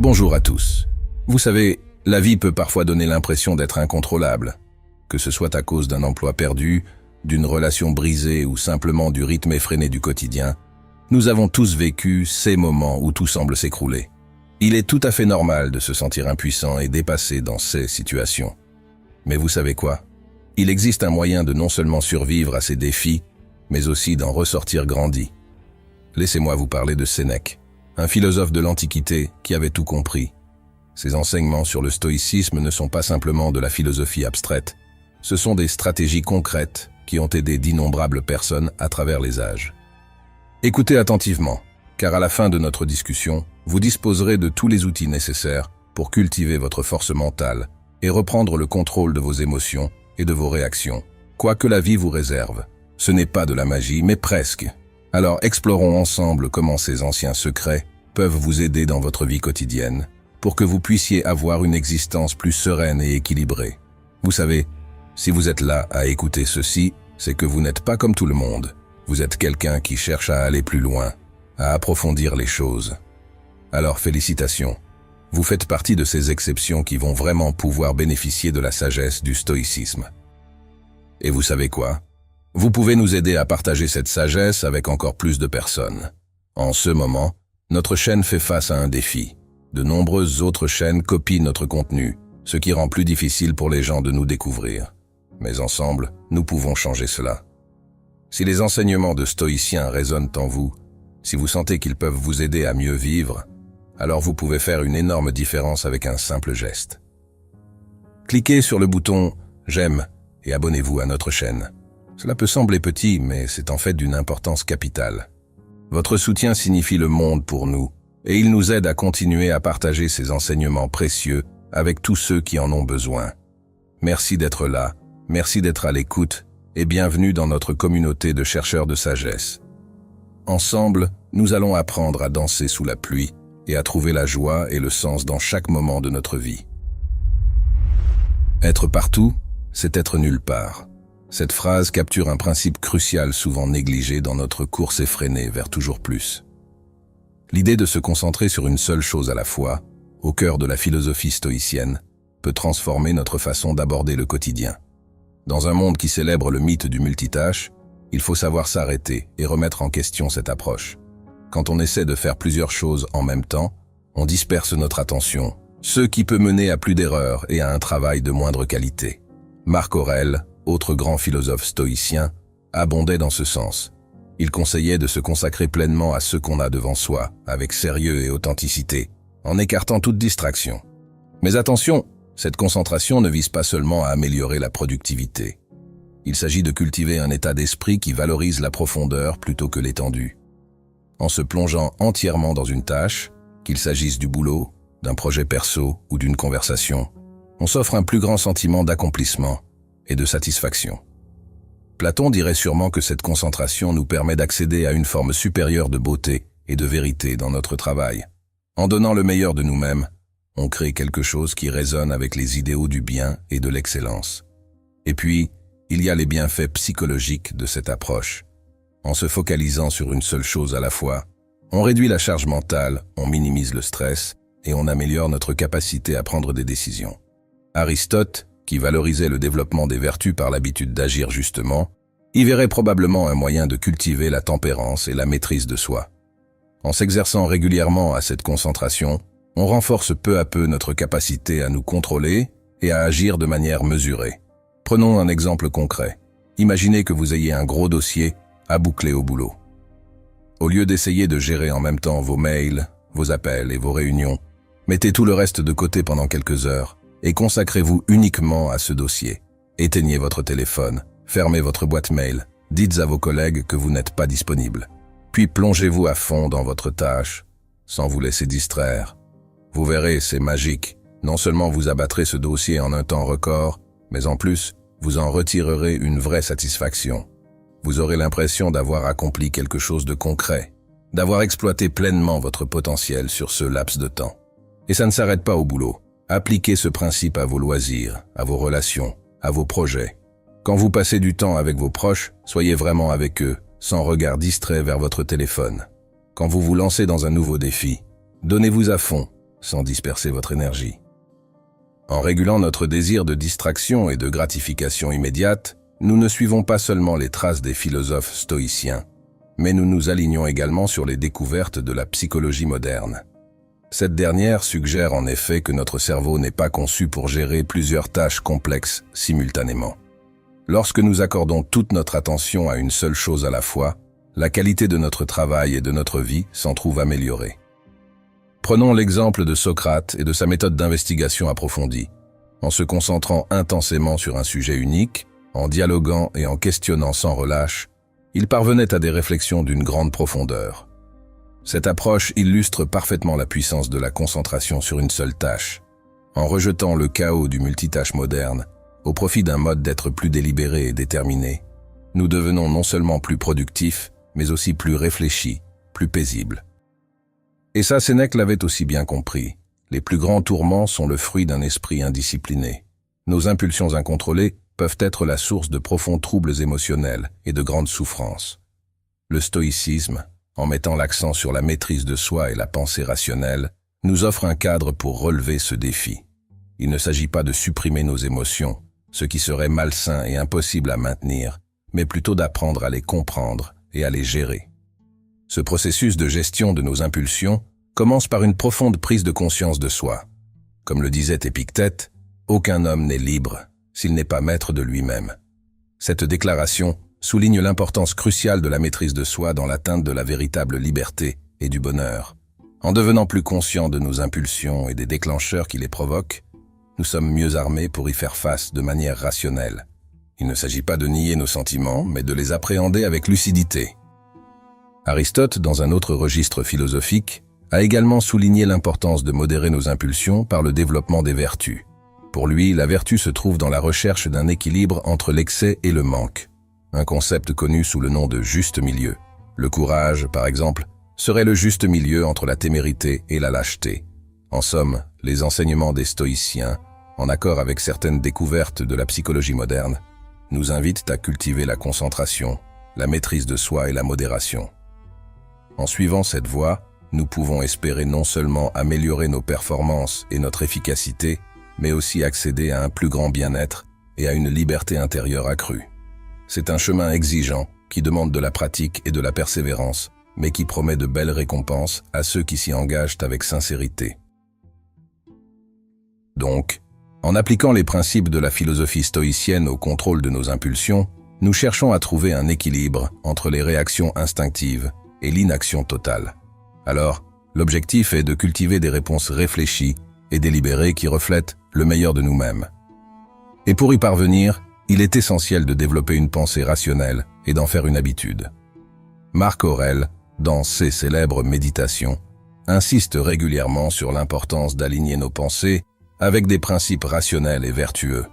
Bonjour à tous. Vous savez, la vie peut parfois donner l'impression d'être incontrôlable, que ce soit à cause d'un emploi perdu, d'une relation brisée ou simplement du rythme effréné du quotidien. Nous avons tous vécu ces moments où tout semble s'écrouler. Il est tout à fait normal de se sentir impuissant et dépassé dans ces situations. Mais vous savez quoi? Il existe un moyen de non seulement survivre à ces défis, mais aussi d'en ressortir grandi. Laissez-moi vous parler de Sénèque, un philosophe de l'Antiquité qui avait tout compris. Ses enseignements sur le stoïcisme ne sont pas simplement de la philosophie abstraite, ce sont des stratégies concrètes qui ont aidé d'innombrables personnes à travers les âges. Écoutez attentivement, car à la fin de notre discussion, vous disposerez de tous les outils nécessaires pour cultiver votre force mentale et reprendre le contrôle de vos émotions et de vos réactions. Quoi que la vie vous réserve, ce n'est pas de la magie, mais presque. Alors explorons ensemble comment ces anciens secrets peuvent vous aider dans votre vie quotidienne, pour que vous puissiez avoir une existence plus sereine et équilibrée. Vous savez, si vous êtes là à écouter ceci, c'est que vous n'êtes pas comme tout le monde. Vous êtes quelqu'un qui cherche à aller plus loin, à approfondir les choses. Alors félicitations, vous faites partie de ces exceptions qui vont vraiment pouvoir bénéficier de la sagesse du stoïcisme. Et vous savez quoi? Vous pouvez nous aider à partager cette sagesse avec encore plus de personnes. En ce moment, notre chaîne fait face à un défi. De nombreuses autres chaînes copient notre contenu, ce qui rend plus difficile pour les gens de nous découvrir. Mais ensemble, nous pouvons changer cela. Si les enseignements de stoïciens résonnent en vous, si vous sentez qu'ils peuvent vous aider à mieux vivre, alors vous pouvez faire une énorme différence avec un simple geste. Cliquez sur le bouton « J'aime » et abonnez-vous à notre chaîne. Cela peut sembler petit, mais c'est en fait d'une importance capitale. Votre soutien signifie le monde pour nous, et il nous aide à continuer à partager ces enseignements précieux avec tous ceux qui en ont besoin. Merci d'être là, merci d'être à l'écoute, et bienvenue dans notre communauté de chercheurs de sagesse. Ensemble, nous allons apprendre à danser sous la pluie et à trouver la joie et le sens dans chaque moment de notre vie. Être partout, c'est être nulle part. Cette phrase capture un principe crucial souvent négligé dans notre course effrénée vers toujours plus. L'idée de se concentrer sur une seule chose à la fois, au cœur de la philosophie stoïcienne, peut transformer notre façon d'aborder le quotidien. Dans un monde qui célèbre le mythe du multitâche, il faut savoir s'arrêter et remettre en question cette approche. Quand on essaie de faire plusieurs choses en même temps, on disperse notre attention, ce qui peut mener à plus d'erreurs et à un travail de moindre qualité. Marc Aurèle, autre grand philosophe stoïcien, abondait dans ce sens. Il conseillait de se consacrer pleinement à ce qu'on a devant soi, avec sérieux et authenticité, en écartant toute distraction. Mais attention, cette concentration ne vise pas seulement à améliorer la productivité. Il s'agit de cultiver un état d'esprit qui valorise la profondeur plutôt que l'étendue. En se plongeant entièrement dans une tâche, qu'il s'agisse du boulot, d'un projet perso ou d'une conversation, on s'offre un plus grand sentiment d'accomplissement et de satisfaction. Platon dirait sûrement que cette concentration nous permet d'accéder à une forme supérieure de beauté et de vérité dans notre travail. En donnant le meilleur de nous-mêmes, on crée quelque chose qui résonne avec les idéaux du bien et de l'excellence. Et puis, il y a les bienfaits psychologiques de cette approche. En se focalisant sur une seule chose à la fois, on réduit la charge mentale, on minimise le stress et on améliore notre capacité à prendre des décisions. Aristote, qui valorisait le développement des vertus par l'habitude d'agir justement, y verrait probablement un moyen de cultiver la tempérance et la maîtrise de soi. En s'exerçant régulièrement à cette concentration, on renforce peu à peu notre capacité à nous contrôler et à agir de manière mesurée. Prenons un exemple concret. Imaginez que vous ayez un gros dossier à boucler au boulot. Au lieu d'essayer de gérer en même temps vos mails, vos appels et vos réunions, mettez tout le reste de côté pendant quelques heures et consacrez-vous uniquement à ce dossier. Éteignez votre téléphone, fermez votre boîte mail, dites à vos collègues que vous n'êtes pas disponible. Puis plongez-vous à fond dans votre tâche, sans vous laisser distraire. Vous verrez, c'est magique. Non seulement vous abattrez ce dossier en un temps record, mais en plus, vous en retirerez une vraie satisfaction. Vous aurez l'impression d'avoir accompli quelque chose de concret, d'avoir exploité pleinement votre potentiel sur ce laps de temps. Et ça ne s'arrête pas au boulot. Appliquez ce principe à vos loisirs, à vos relations, à vos projets. Quand vous passez du temps avec vos proches, soyez vraiment avec eux, sans regard distrait vers votre téléphone. Quand vous vous lancez dans un nouveau défi, donnez-vous à fond, sans disperser votre énergie. En régulant notre désir de distraction et de gratification immédiate, nous ne suivons pas seulement les traces des philosophes stoïciens, mais nous nous alignons également sur les découvertes de la psychologie moderne. Cette dernière suggère en effet que notre cerveau n'est pas conçu pour gérer plusieurs tâches complexes simultanément. Lorsque nous accordons toute notre attention à une seule chose à la fois, la qualité de notre travail et de notre vie s'en trouve améliorée. Prenons l'exemple de Socrate et de sa méthode d'investigation approfondie. En se concentrant intensément sur un sujet unique, en dialoguant et en questionnant sans relâche, il parvenait à des réflexions d'une grande profondeur. Cette approche illustre parfaitement la puissance de la concentration sur une seule tâche. En rejetant le chaos du multitâche moderne, au profit d'un mode d'être plus délibéré et déterminé, nous devenons non seulement plus productifs, mais aussi plus réfléchis, plus paisibles. Et ça, Sénèque l'avait aussi bien compris. Les plus grands tourments sont le fruit d'un esprit indiscipliné. Nos impulsions incontrôlées peuvent être la source de profonds troubles émotionnels et de grandes souffrances. Le stoïcisme, en mettant l'accent sur la maîtrise de soi et la pensée rationnelle, nous offre un cadre pour relever ce défi. Il ne s'agit pas de supprimer nos émotions, ce qui serait malsain et impossible à maintenir, mais plutôt d'apprendre à les comprendre et à les gérer. Ce processus de gestion de nos impulsions commence par une profonde prise de conscience de soi. Comme le disait Épictète, « Aucun homme n'est libre s'il n'est pas maître de lui-même ». Cette déclaration souligne l'importance cruciale de la maîtrise de soi dans l'atteinte de la véritable liberté et du bonheur. En devenant plus conscients de nos impulsions et des déclencheurs qui les provoquent, nous sommes mieux armés pour y faire face de manière rationnelle. Il ne s'agit pas de nier nos sentiments, mais de les appréhender avec lucidité. Aristote, dans un autre registre philosophique, a également souligné l'importance de modérer nos impulsions par le développement des vertus. Pour lui, la vertu se trouve dans la recherche d'un équilibre entre l'excès et le manque, un concept connu sous le nom de juste milieu. Le courage, par exemple, serait le juste milieu entre la témérité et la lâcheté. En somme, les enseignements des stoïciens, en accord avec certaines découvertes de la psychologie moderne, nous invitent à cultiver la concentration, la maîtrise de soi et la modération. En suivant cette voie, nous pouvons espérer non seulement améliorer nos performances et notre efficacité, mais aussi accéder à un plus grand bien-être et à une liberté intérieure accrue. C'est un chemin exigeant qui demande de la pratique et de la persévérance, mais qui promet de belles récompenses à ceux qui s'y engagent avec sincérité. Donc, en appliquant les principes de la philosophie stoïcienne au contrôle de nos impulsions, nous cherchons à trouver un équilibre entre les réactions instinctives et l'inaction totale. Alors, l'objectif est de cultiver des réponses réfléchies et délibérées qui reflètent le meilleur de nous-mêmes. Et pour y parvenir, il est essentiel de développer une pensée rationnelle et d'en faire une habitude. Marc Aurèle, dans ses célèbres méditations, insiste régulièrement sur l'importance d'aligner nos pensées avec des principes rationnels et vertueux.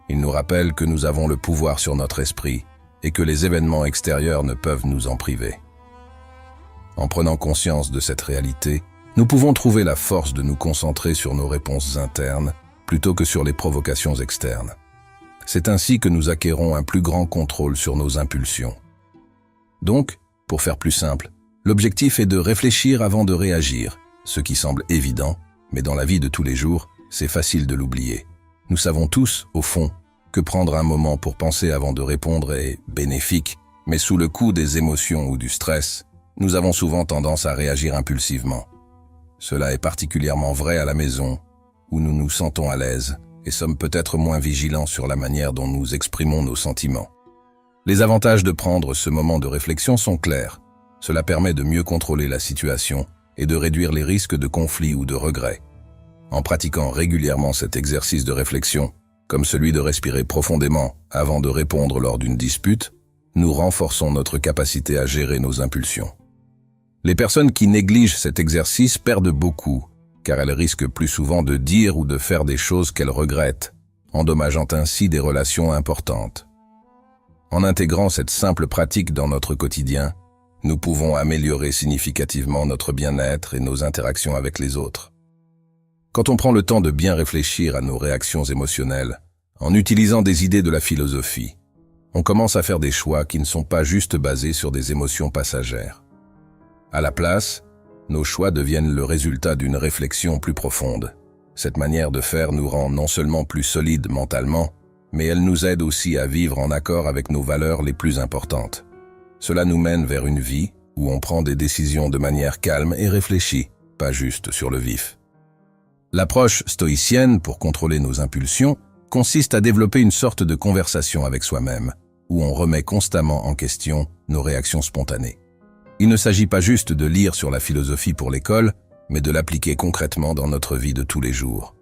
Il nous rappelle que nous avons le pouvoir sur notre esprit et que les événements extérieurs ne peuvent nous en priver. En prenant conscience de cette réalité, nous pouvons trouver la force de nous concentrer sur nos réponses internes plutôt que sur les provocations externes. C'est ainsi que nous acquérons un plus grand contrôle sur nos impulsions. Donc, pour faire plus simple, l'objectif est de réfléchir avant de réagir, ce qui semble évident, mais dans la vie de tous les jours, c'est facile de l'oublier. Nous savons tous, au fond, que prendre un moment pour penser avant de répondre est bénéfique, mais sous le coup des émotions ou du stress, nous avons souvent tendance à réagir impulsivement. Cela est particulièrement vrai à la maison, où nous nous sentons à l'aise et sommes peut-être moins vigilants sur la manière dont nous exprimons nos sentiments. Les avantages de prendre ce moment de réflexion sont clairs. Cela permet de mieux contrôler la situation et de réduire les risques de conflits ou de regrets. En pratiquant régulièrement cet exercice de réflexion, comme celui de respirer profondément avant de répondre lors d'une dispute, nous renforçons notre capacité à gérer nos impulsions. Les personnes qui négligent cet exercice perdent beaucoup, car elles risquent plus souvent de dire ou de faire des choses qu'elles regrettent, endommageant ainsi des relations importantes. En intégrant cette simple pratique dans notre quotidien, nous pouvons améliorer significativement notre bien-être et nos interactions avec les autres. Quand on prend le temps de bien réfléchir à nos réactions émotionnelles, en utilisant des idées de la philosophie, on commence à faire des choix qui ne sont pas juste basés sur des émotions passagères. À la place, nos choix deviennent le résultat d'une réflexion plus profonde. Cette manière de faire nous rend non seulement plus solides mentalement, mais elle nous aide aussi à vivre en accord avec nos valeurs les plus importantes. Cela nous mène vers une vie où on prend des décisions de manière calme et réfléchie, pas juste sur le vif. L'approche stoïcienne pour contrôler nos impulsions consiste à développer une sorte de conversation avec soi-même, où on remet constamment en question nos réactions spontanées. Il ne s'agit pas juste de lire sur la philosophie pour l'école, mais de l'appliquer concrètement dans notre vie de tous les jours.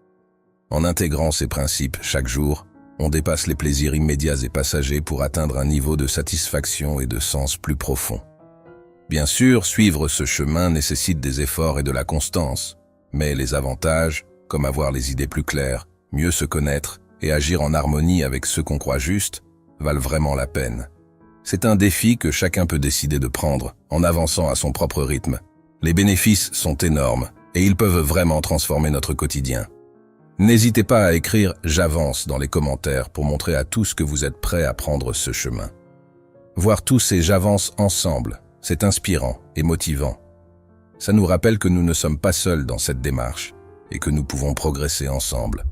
En intégrant ces principes chaque jour, on dépasse les plaisirs immédiats et passagers pour atteindre un niveau de satisfaction et de sens plus profond. Bien sûr, suivre ce chemin nécessite des efforts et de la constance, mais les avantages, comme avoir les idées plus claires, mieux se connaître et agir en harmonie avec ce qu'on croit juste, valent vraiment la peine. C'est un défi que chacun peut décider de prendre, en avançant à son propre rythme. Les bénéfices sont énormes, et ils peuvent vraiment transformer notre quotidien. N'hésitez pas à écrire « J'avance » dans les commentaires pour montrer à tous que vous êtes prêts à prendre ce chemin. Voir tous ces « J'avance » ensemble, c'est inspirant et motivant. Ça nous rappelle que nous ne sommes pas seuls dans cette démarche, et que nous pouvons progresser ensemble.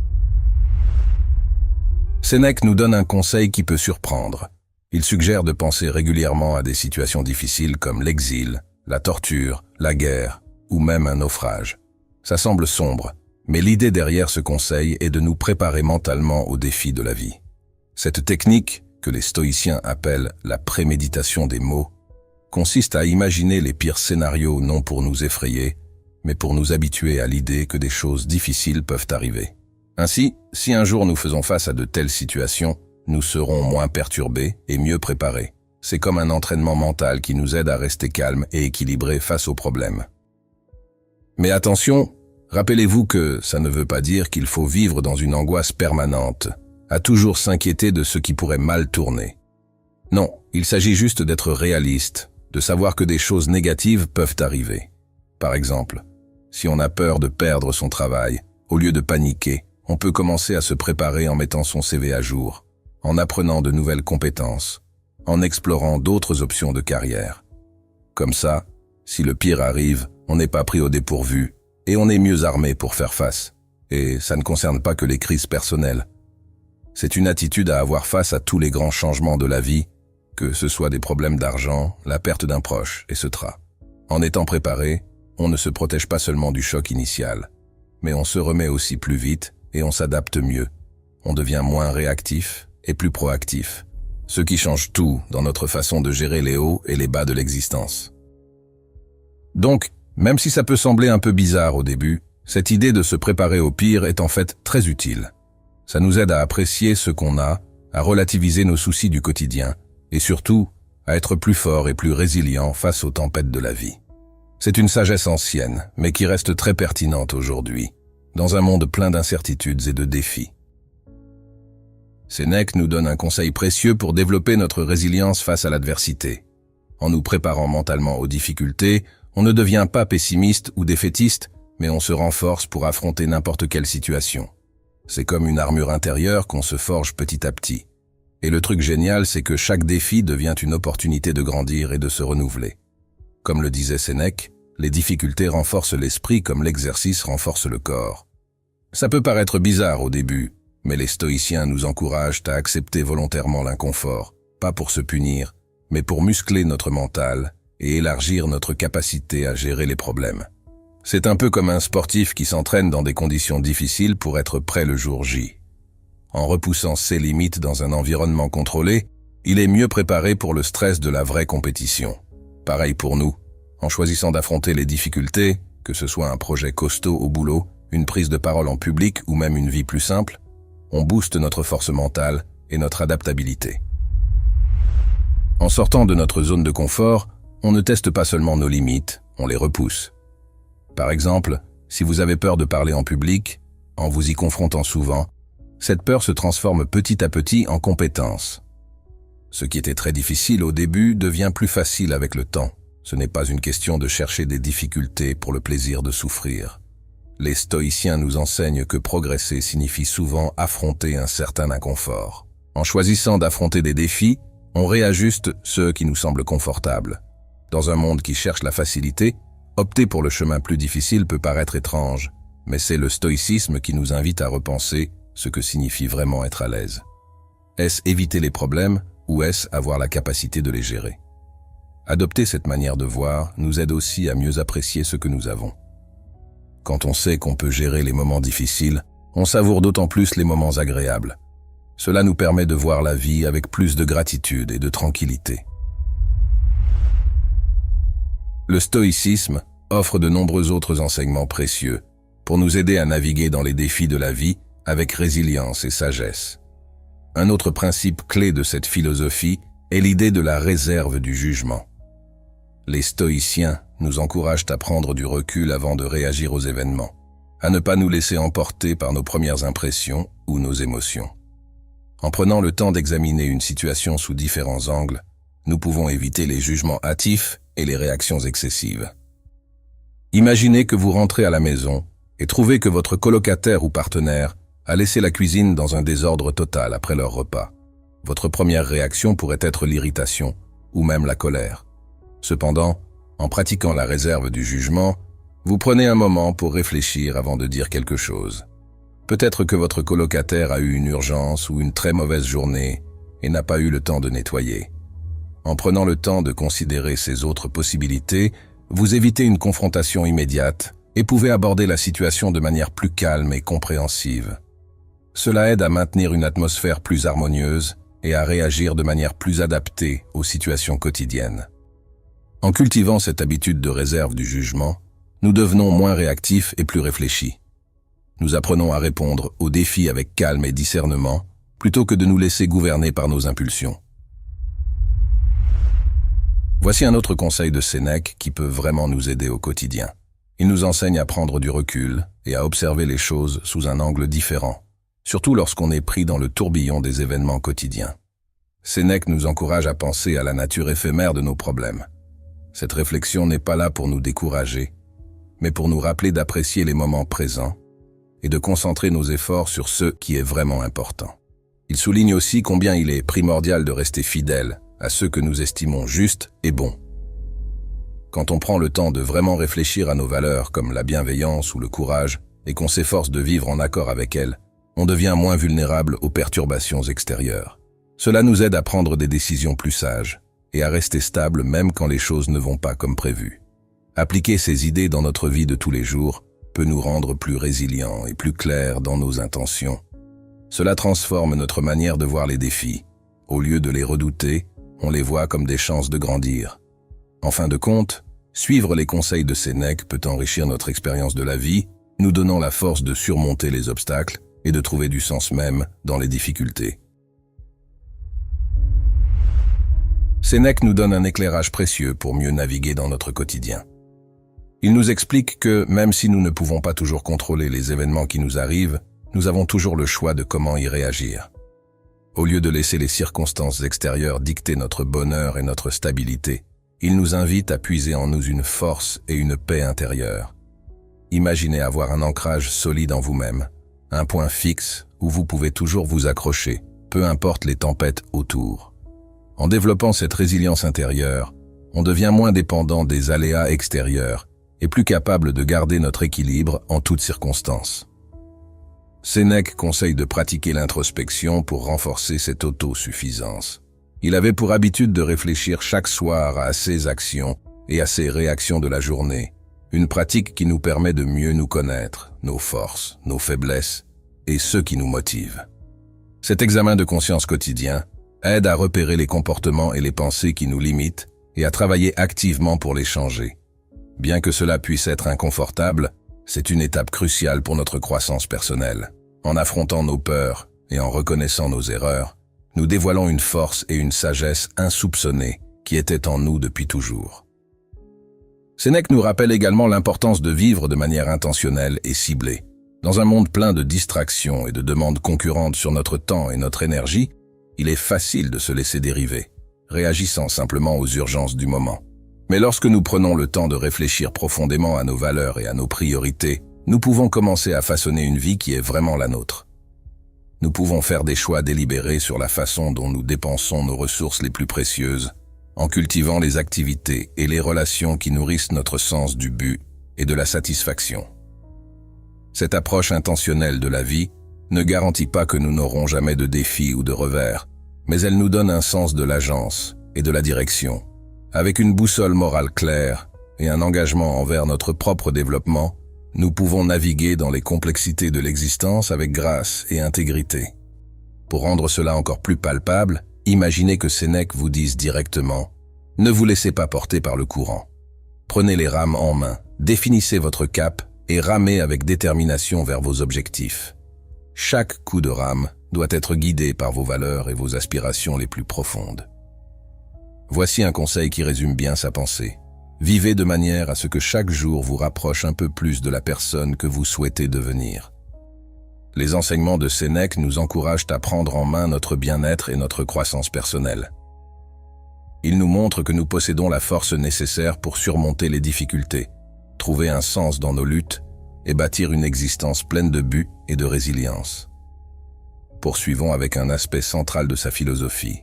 Sénèque nous donne un conseil qui peut surprendre. Il suggère de penser régulièrement à des situations difficiles comme l'exil, la torture, la guerre, ou même un naufrage. Ça semble sombre, mais l'idée derrière ce conseil est de nous préparer mentalement aux défis de la vie. Cette technique, que les stoïciens appellent la préméditation des maux, consiste à imaginer les pires scénarios non pour nous effrayer, mais pour nous habituer à l'idée que des choses difficiles peuvent arriver. Ainsi, si un jour nous faisons face à de telles situations, nous serons moins perturbés et mieux préparés. C'est comme un entraînement mental qui nous aide à rester calmes et équilibrés face aux problèmes. Mais attention, rappelez-vous que ça ne veut pas dire qu'il faut vivre dans une angoisse permanente, à toujours s'inquiéter de ce qui pourrait mal tourner. Non, il s'agit juste d'être réaliste, de savoir que des choses négatives peuvent arriver. Par exemple, si on a peur de perdre son travail, au lieu de paniquer, on peut commencer à se préparer en mettant son CV à jour, en apprenant de nouvelles compétences, en explorant d'autres options de carrière. Comme ça, si le pire arrive, on n'est pas pris au dépourvu et on est mieux armé pour faire face. Et ça ne concerne pas que les crises personnelles. C'est une attitude à avoir face à tous les grands changements de la vie, que ce soit des problèmes d'argent, la perte d'un proche, etc. En étant préparé, on ne se protège pas seulement du choc initial, mais on se remet aussi plus vite et on s'adapte mieux. On devient moins réactif et plus proactif, ce qui change tout dans notre façon de gérer les hauts et les bas de l'existence. Donc, même si ça peut sembler un peu bizarre au début, cette idée de se préparer au pire est en fait très utile. Ça nous aide à apprécier ce qu'on a, à relativiser nos soucis du quotidien, et surtout, à être plus fort et plus résilient face aux tempêtes de la vie. C'est une sagesse ancienne, mais qui reste très pertinente aujourd'hui, dans un monde plein d'incertitudes et de défis. Sénèque nous donne un conseil précieux pour développer notre résilience face à l'adversité. En nous préparant mentalement aux difficultés, on ne devient pas pessimiste ou défaitiste, mais on se renforce pour affronter n'importe quelle situation. C'est comme une armure intérieure qu'on se forge petit à petit. Et le truc génial, c'est que chaque défi devient une opportunité de grandir et de se renouveler. Comme le disait Sénèque, les difficultés renforcent l'esprit comme l'exercice renforce le corps. Ça peut paraître bizarre au début, mais les stoïciens nous encouragent à accepter volontairement l'inconfort, pas pour se punir, mais pour muscler notre mental et élargir notre capacité à gérer les problèmes. C'est un peu comme un sportif qui s'entraîne dans des conditions difficiles pour être prêt le jour J. En repoussant ses limites dans un environnement contrôlé, il est mieux préparé pour le stress de la vraie compétition. Pareil pour nous, en choisissant d'affronter les difficultés, que ce soit un projet costaud au boulot, une prise de parole en public ou même une vie plus simple, on booste notre force mentale et notre adaptabilité. En sortant de notre zone de confort, on ne teste pas seulement nos limites, on les repousse. Par exemple, si vous avez peur de parler en public, en vous y confrontant souvent, cette peur se transforme petit à petit en compétence. Ce qui était très difficile au début devient plus facile avec le temps. Ce n'est pas une question de chercher des difficultés pour le plaisir de souffrir. Les stoïciens nous enseignent que progresser signifie souvent affronter un certain inconfort. En choisissant d'affronter des défis, on réajuste ceux qui nous semblent confortables. Dans un monde qui cherche la facilité, Opter pour le chemin plus difficile peut paraître étrange, mais c'est le stoïcisme qui nous invite à repenser ce que signifie vraiment être à l'aise. Est-ce éviter les problèmes ou est-ce avoir la capacité de les gérer? Adopter cette manière de voir nous aide aussi à mieux apprécier ce que nous avons. Quand on sait qu'on peut gérer les moments difficiles, on savoure d'autant plus les moments agréables. Cela nous permet de voir la vie avec plus de gratitude et de tranquillité. Le stoïcisme offre de nombreux autres enseignements précieux pour nous aider à naviguer dans les défis de la vie avec résilience et sagesse. Un autre principe clé de cette philosophie est l'idée de la réserve du jugement. Les stoïciens nous encouragent à prendre du recul avant de réagir aux événements, à ne pas nous laisser emporter par nos premières impressions ou nos émotions. En prenant le temps d'examiner une situation sous différents angles, nous pouvons éviter les jugements hâtifs et les réactions excessives. Imaginez que vous rentrez à la maison et trouvez que votre colocataire ou partenaire a laissé la cuisine dans un désordre total après leur repas. Votre première réaction pourrait être l'irritation ou même la colère. Cependant, en pratiquant la réserve du jugement, vous prenez un moment pour réfléchir avant de dire quelque chose. Peut-être que votre colocataire a eu une urgence ou une très mauvaise journée et n'a pas eu le temps de nettoyer. En prenant le temps de considérer ces autres possibilités, vous évitez une confrontation immédiate et pouvez aborder la situation de manière plus calme et compréhensive. Cela aide à maintenir une atmosphère plus harmonieuse et à réagir de manière plus adaptée aux situations quotidiennes. En cultivant cette habitude de réserve du jugement, nous devenons moins réactifs et plus réfléchis. Nous apprenons à répondre aux défis avec calme et discernement, plutôt que de nous laisser gouverner par nos impulsions. Voici un autre conseil de Sénèque qui peut vraiment nous aider au quotidien. Il nous enseigne à prendre du recul et à observer les choses sous un angle différent, surtout lorsqu'on est pris dans le tourbillon des événements quotidiens. Sénèque nous encourage à penser à la nature éphémère de nos problèmes. Cette réflexion n'est pas là pour nous décourager, mais pour nous rappeler d'apprécier les moments présents et de concentrer nos efforts sur ce qui est vraiment important. Il souligne aussi combien il est primordial de rester fidèle à ce que nous estimons juste et bon. Quand on prend le temps de vraiment réfléchir à nos valeurs comme la bienveillance ou le courage et qu'on s'efforce de vivre en accord avec elles, on devient moins vulnérable aux perturbations extérieures. Cela nous aide à prendre des décisions plus sages et à rester stable même quand les choses ne vont pas comme prévu. Appliquer ces idées dans notre vie de tous les jours peut nous rendre plus résilients et plus clairs dans nos intentions. Cela transforme notre manière de voir les défis. Au lieu de les redouter, on les voit comme des chances de grandir. En fin de compte, suivre les conseils de Sénèque peut enrichir notre expérience de la vie, nous donnant la force de surmonter les obstacles et de trouver du sens même dans les difficultés. Sénèque nous donne un éclairage précieux pour mieux naviguer dans notre quotidien. Il nous explique que, même si nous ne pouvons pas toujours contrôler les événements qui nous arrivent, nous avons toujours le choix de comment y réagir. Au lieu de laisser les circonstances extérieures dicter notre bonheur et notre stabilité, il nous invite à puiser en nous une force et une paix intérieure. Imaginez avoir un ancrage solide en vous-même, un point fixe où vous pouvez toujours vous accrocher, peu importe les tempêtes autour. En développant cette résilience intérieure, on devient moins dépendant des aléas extérieurs et plus capable de garder notre équilibre en toutes circonstances. Sénèque conseille de pratiquer l'introspection pour renforcer cette autosuffisance. Il avait pour habitude de réfléchir chaque soir à ses actions et à ses réactions de la journée, une pratique qui nous permet de mieux nous connaître, nos forces, nos faiblesses et ce qui nous motive. Cet examen de conscience quotidien aide à repérer les comportements et les pensées qui nous limitent et à travailler activement pour les changer. Bien que cela puisse être inconfortable, c'est une étape cruciale pour notre croissance personnelle. En affrontant nos peurs et en reconnaissant nos erreurs, nous dévoilons une force et une sagesse insoupçonnées qui étaient en nous depuis toujours. Sénèque nous rappelle également l'importance de vivre de manière intentionnelle et ciblée. Dans un monde plein de distractions et de demandes concurrentes sur notre temps et notre énergie, il est facile de se laisser dériver, réagissant simplement aux urgences du moment. Mais lorsque nous prenons le temps de réfléchir profondément à nos valeurs et à nos priorités, nous pouvons commencer à façonner une vie qui est vraiment la nôtre. Nous pouvons faire des choix délibérés sur la façon dont nous dépensons nos ressources les plus précieuses, en cultivant les activités et les relations qui nourrissent notre sens du but et de la satisfaction. Cette approche intentionnelle de la vie ne garantit pas que nous n'aurons jamais de défis ou de revers, mais elle nous donne un sens de l'agence et de la direction. Avec une boussole morale claire et un engagement envers notre propre développement, nous pouvons naviguer dans les complexités de l'existence avec grâce et intégrité. Pour rendre cela encore plus palpable, imaginez que Sénèque vous dise directement « Ne vous laissez pas porter par le courant. Prenez les rames en main, définissez votre cap et ramez avec détermination vers vos objectifs. Chaque coup de rame doit être guidé par vos valeurs et vos aspirations les plus profondes. » Voici un conseil qui résume bien sa pensée. Vivez de manière à ce que chaque jour vous rapproche un peu plus de la personne que vous souhaitez devenir. Les enseignements de Sénèque nous encouragent à prendre en main notre bien-être et notre croissance personnelle. Ils nous montrent que nous possédons la force nécessaire pour surmonter les difficultés, trouver un sens dans nos luttes et bâtir une existence pleine de buts et de résilience. Poursuivons avec un aspect central de sa philosophie,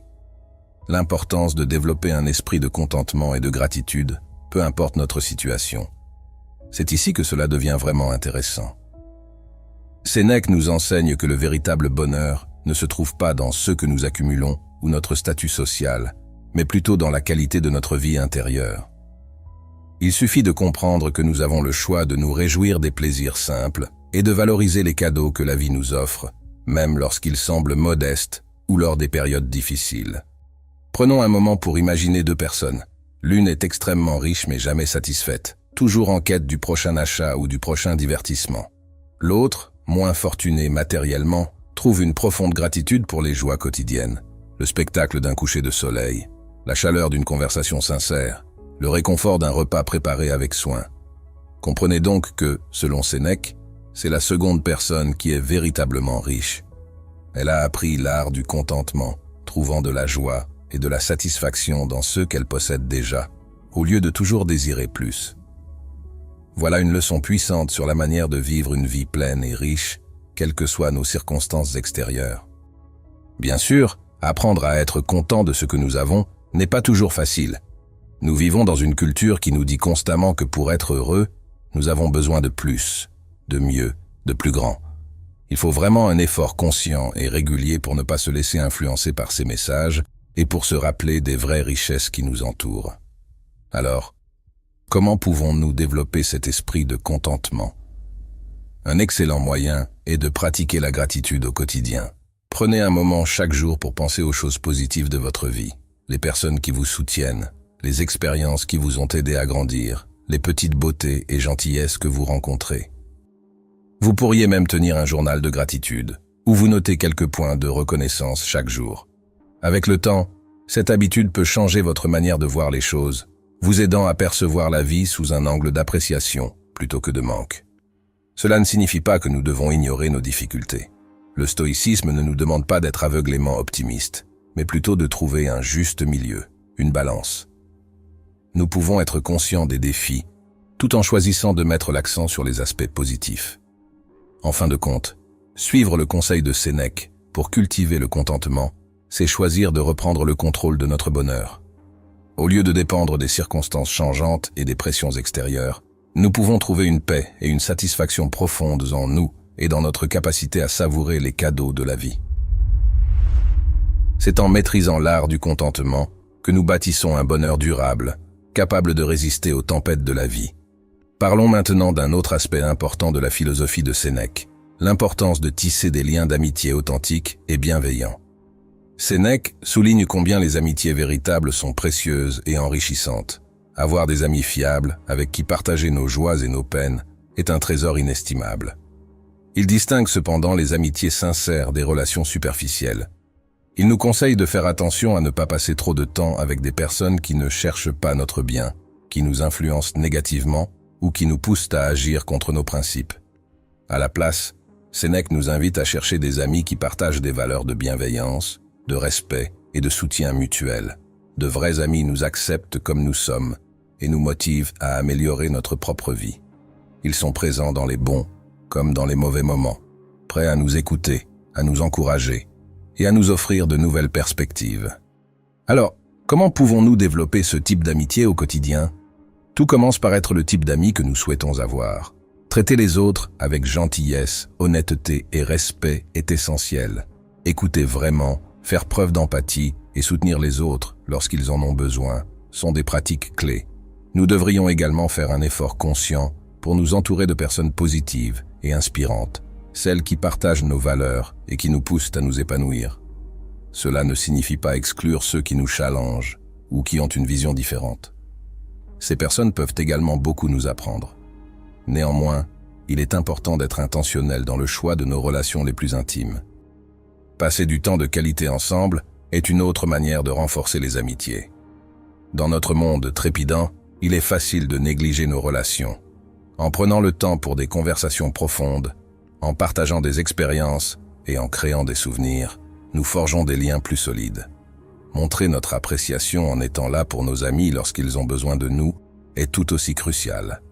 l'importance de développer un esprit de contentement et de gratitude, peu importe notre situation. C'est ici que cela devient vraiment intéressant. Sénèque nous enseigne que le véritable bonheur ne se trouve pas dans ce que nous accumulons ou notre statut social, mais plutôt dans la qualité de notre vie intérieure. Il suffit de comprendre que nous avons le choix de nous réjouir des plaisirs simples et de valoriser les cadeaux que la vie nous offre, même lorsqu'ils semblent modestes ou lors des périodes difficiles. Prenons un moment pour imaginer deux personnes. L'une est extrêmement riche mais jamais satisfaite, toujours en quête du prochain achat ou du prochain divertissement. L'autre, moins fortunée matériellement, trouve une profonde gratitude pour les joies quotidiennes, le spectacle d'un coucher de soleil, la chaleur d'une conversation sincère, le réconfort d'un repas préparé avec soin. Comprenez donc que, selon Sénèque, c'est la seconde personne qui est véritablement riche. Elle a appris l'art du contentement, trouvant de la joie et de la satisfaction dans ceux qu'elle possède déjà, au lieu de toujours désirer plus. Voilà une leçon puissante sur la manière de vivre une vie pleine et riche, quelles que soient nos circonstances extérieures. Bien sûr, apprendre à être content de ce que nous avons n'est pas toujours facile. Nous vivons dans une culture qui nous dit constamment que pour être heureux, nous avons besoin de plus, de mieux, de plus grand. Il faut vraiment un effort conscient et régulier pour ne pas se laisser influencer par ces messages et pour se rappeler des vraies richesses qui nous entourent. Alors, comment pouvons-nous développer cet esprit de contentement? Un excellent moyen est de pratiquer la gratitude au quotidien. Prenez un moment chaque jour pour penser aux choses positives de votre vie, les personnes qui vous soutiennent, les expériences qui vous ont aidé à grandir, les petites beautés et gentillesses que vous rencontrez. Vous pourriez même tenir un journal de gratitude, où vous notez quelques points de reconnaissance chaque jour. Avec le temps, cette habitude peut changer votre manière de voir les choses, vous aidant à percevoir la vie sous un angle d'appréciation plutôt que de manque. Cela ne signifie pas que nous devons ignorer nos difficultés. Le stoïcisme ne nous demande pas d'être aveuglément optimistes, mais plutôt de trouver un juste milieu, une balance. Nous pouvons être conscients des défis, tout en choisissant de mettre l'accent sur les aspects positifs. En fin de compte, suivre le conseil de Sénèque pour cultiver le contentement, c'est choisir de reprendre le contrôle de notre bonheur. Au lieu de dépendre des circonstances changeantes et des pressions extérieures, nous pouvons trouver une paix et une satisfaction profondes en nous et dans notre capacité à savourer les cadeaux de la vie. C'est en maîtrisant l'art du contentement que nous bâtissons un bonheur durable, capable de résister aux tempêtes de la vie. Parlons maintenant d'un autre aspect important de la philosophie de Sénèque, l'importance de tisser des liens d'amitié authentiques et bienveillants. Sénèque souligne combien les amitiés véritables sont précieuses et enrichissantes. Avoir des amis fiables, avec qui partager nos joies et nos peines, est un trésor inestimable. Il distingue cependant les amitiés sincères des relations superficielles. Il nous conseille de faire attention à ne pas passer trop de temps avec des personnes qui ne cherchent pas notre bien, qui nous influencent négativement ou qui nous poussent à agir contre nos principes. À la place, Sénèque nous invite à chercher des amis qui partagent des valeurs de bienveillance, de respect et de soutien mutuel. De vrais amis nous acceptent comme nous sommes et nous motivent à améliorer notre propre vie. Ils sont présents dans les bons comme dans les mauvais moments, prêts à nous écouter, à nous encourager et à nous offrir de nouvelles perspectives. Alors, Comment pouvons-nous développer ce type d'amitié au quotidien? Tout commence par être le type d'amis que nous souhaitons avoir. Traiter les autres avec gentillesse, honnêteté et respect est essentiel. Écouter vraiment, faire preuve d'empathie et soutenir les autres lorsqu'ils en ont besoin sont des pratiques clés. Nous devrions également faire un effort conscient pour nous entourer de personnes positives et inspirantes, celles qui partagent nos valeurs et qui nous poussent à nous épanouir. Cela ne signifie pas exclure ceux qui nous challengent ou qui ont une vision différente. Ces personnes peuvent également beaucoup nous apprendre. Néanmoins, il est important d'être intentionnel dans le choix de nos relations les plus intimes. Passer du temps de qualité ensemble est une autre manière de renforcer les amitiés. Dans notre monde trépidant, il est facile de négliger nos relations. En prenant le temps pour des conversations profondes, en partageant des expériences et en créant des souvenirs, nous forgeons des liens plus solides. Montrer notre appréciation en étant là pour nos amis lorsqu'ils ont besoin de nous est tout aussi crucial.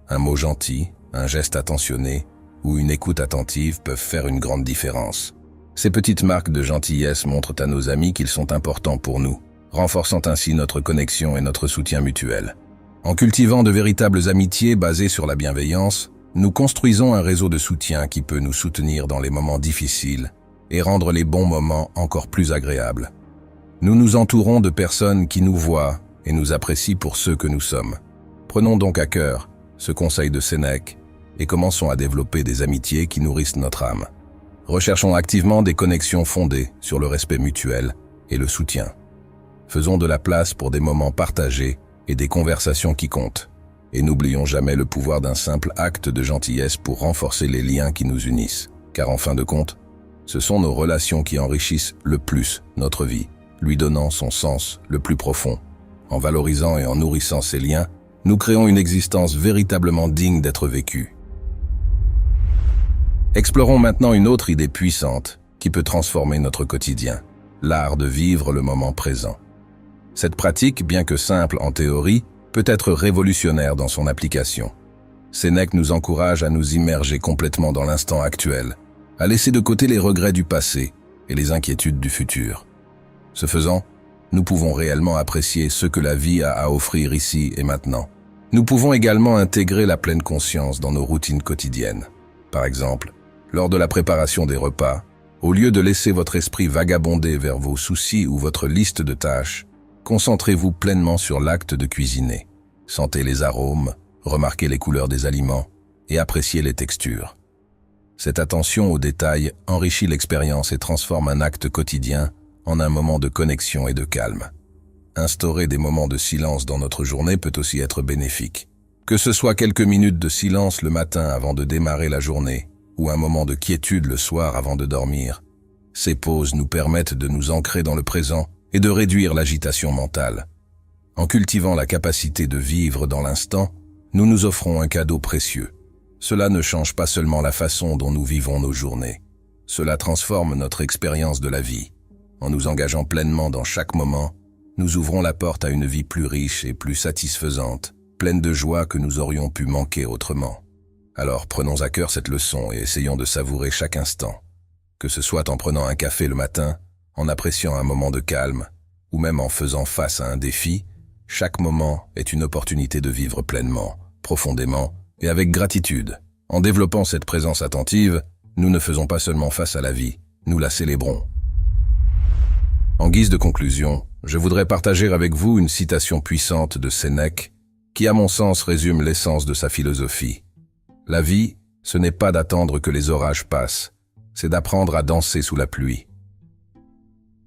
Un mot gentil, un geste attentionné ou une écoute attentive peuvent faire une grande différence. Ces petites marques de gentillesse montrent à nos amis qu'ils sont importants pour nous, renforçant ainsi notre connexion et notre soutien mutuel. En cultivant de véritables amitiés basées sur la bienveillance, nous construisons un réseau de soutien qui peut nous soutenir dans les moments difficiles et rendre les bons moments encore plus agréables. Nous nous entourons de personnes qui nous voient et nous apprécient pour ceux que nous sommes. Prenons donc à cœur ce conseil de Sénèque et commençons à développer des amitiés qui nourrissent notre âme. Recherchons activement des connexions fondées sur le respect mutuel et le soutien. Faisons de la place pour des moments partagés et des conversations qui comptent. Et n'oublions jamais le pouvoir d'un simple acte de gentillesse pour renforcer les liens qui nous unissent. Car en fin de compte, ce sont nos relations qui enrichissent le plus notre vie, lui donnant son sens le plus profond. En valorisant et en nourrissant ces liens, nous créons une existence véritablement digne d'être vécue. Explorons maintenant une autre idée puissante qui peut transformer notre quotidien, l'art de vivre le moment présent. Cette pratique, bien que simple en théorie, peut être révolutionnaire dans son application. Sénèque nous encourage à nous immerger complètement dans l'instant actuel, à laisser de côté les regrets du passé et les inquiétudes du futur. Ce faisant, nous pouvons réellement apprécier ce que la vie a à offrir ici et maintenant. Nous pouvons également intégrer la pleine conscience dans nos routines quotidiennes. Par exemple, lors de la préparation des repas, au lieu de laisser votre esprit vagabonder vers vos soucis ou votre liste de tâches, concentrez-vous pleinement sur l'acte de cuisiner. Sentez les arômes, remarquez les couleurs des aliments et appréciez les textures. Cette attention aux détails enrichit l'expérience et transforme un acte quotidien en un moment de connexion et de calme. Instaurer des moments de silence dans notre journée peut aussi être bénéfique. Que ce soit quelques minutes de silence le matin avant de démarrer la journée, ou un moment de quiétude le soir avant de dormir, ces pauses nous permettent de nous ancrer dans le présent et de réduire l'agitation mentale. En cultivant la capacité de vivre dans l'instant, nous nous offrons un cadeau précieux. Cela ne change pas seulement la façon dont nous vivons nos journées. Cela transforme notre expérience de la vie. En nous engageant pleinement dans chaque moment, nous ouvrons la porte à une vie plus riche et plus satisfaisante, pleine de joie que nous aurions pu manquer autrement. Alors prenons à cœur cette leçon et essayons de savourer chaque instant. Que ce soit en prenant un café le matin, en appréciant un moment de calme, ou même en faisant face à un défi, chaque moment est une opportunité de vivre pleinement, profondément et avec gratitude. En développant cette présence attentive, nous ne faisons pas seulement face à la vie, nous la célébrons. En guise de conclusion, je voudrais partager avec vous une citation puissante de Sénèque qui, à mon sens, résume l'essence de sa philosophie. La vie, ce n'est pas d'attendre que les orages passent, c'est d'apprendre à danser sous la pluie.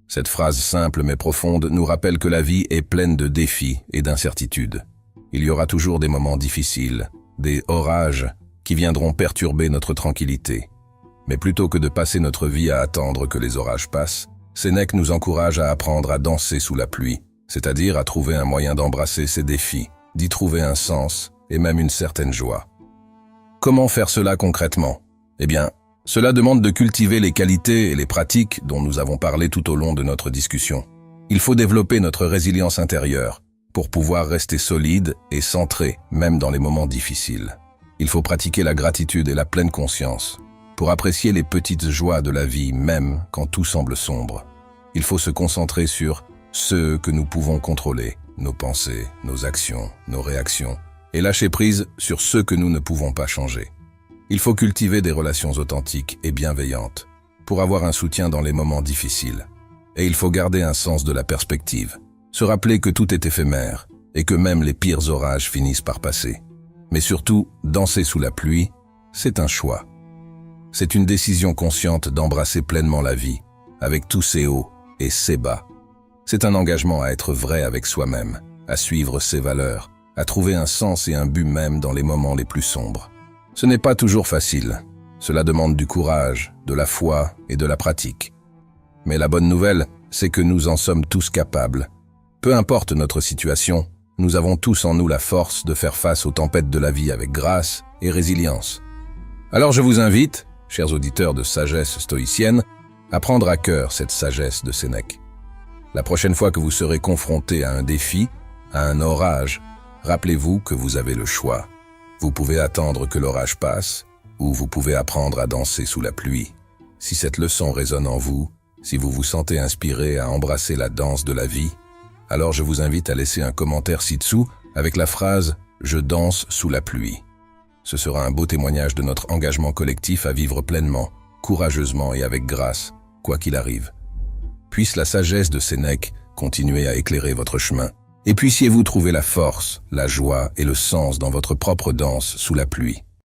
Cette phrase simple mais profonde nous rappelle que la vie est pleine de défis et d'incertitudes. Il y aura toujours des moments difficiles, des orages qui viendront perturber notre tranquillité. Mais plutôt que de passer notre vie à attendre que les orages passent, Sénèque nous encourage à apprendre à danser sous la pluie, c'est-à-dire à trouver un moyen d'embrasser ces défis, d'y trouver un sens et même une certaine joie. Comment faire cela concrètement? Eh bien, cela demande de cultiver les qualités et les pratiques dont nous avons parlé tout au long de notre discussion. Il faut développer notre résilience intérieure pour pouvoir rester solide et centré, même dans les moments difficiles. Il faut pratiquer la gratitude et la pleine conscience pour apprécier les petites joies de la vie, même quand tout semble sombre. Il faut se concentrer sur ceux que nous pouvons contrôler, nos pensées, nos actions, nos réactions, et lâcher prise sur ceux que nous ne pouvons pas changer. Il faut cultiver des relations authentiques et bienveillantes pour avoir un soutien dans les moments difficiles. Et il faut garder un sens de la perspective, se rappeler que tout est éphémère et que même les pires orages finissent par passer. Mais surtout, danser sous la pluie, c'est un choix. C'est une décision consciente d'embrasser pleinement la vie, avec tous ses hauts et ses bas. C'est un engagement à être vrai avec soi-même, à suivre ses valeurs, à trouver un sens et un but même dans les moments les plus sombres. Ce n'est pas toujours facile. Cela demande du courage, de la foi et de la pratique. Mais la bonne nouvelle, c'est que nous en sommes tous capables. Peu importe notre situation, nous avons tous en nous la force de faire face aux tempêtes de la vie avec grâce et résilience. Alors je vous invite, chers auditeurs de Sagesse stoïcienne, à prendre à cœur cette sagesse de Sénèque. La prochaine fois que vous serez confrontés à un défi, à un orage, rappelez-vous que vous avez le choix. Vous pouvez attendre que l'orage passe, ou vous pouvez apprendre à danser sous la pluie. Si cette leçon résonne en vous, si vous vous sentez inspiré à embrasser la danse de la vie, alors je vous invite à laisser un commentaire ci-dessous avec la phrase « Je danse sous la pluie ». Ce sera un beau témoignage de notre engagement collectif à vivre pleinement, courageusement et avec grâce, quoi qu'il arrive. Puisse la sagesse de Sénèque continuer à éclairer votre chemin, et puissiez-vous trouver la force, la joie et le sens dans votre propre danse sous la pluie.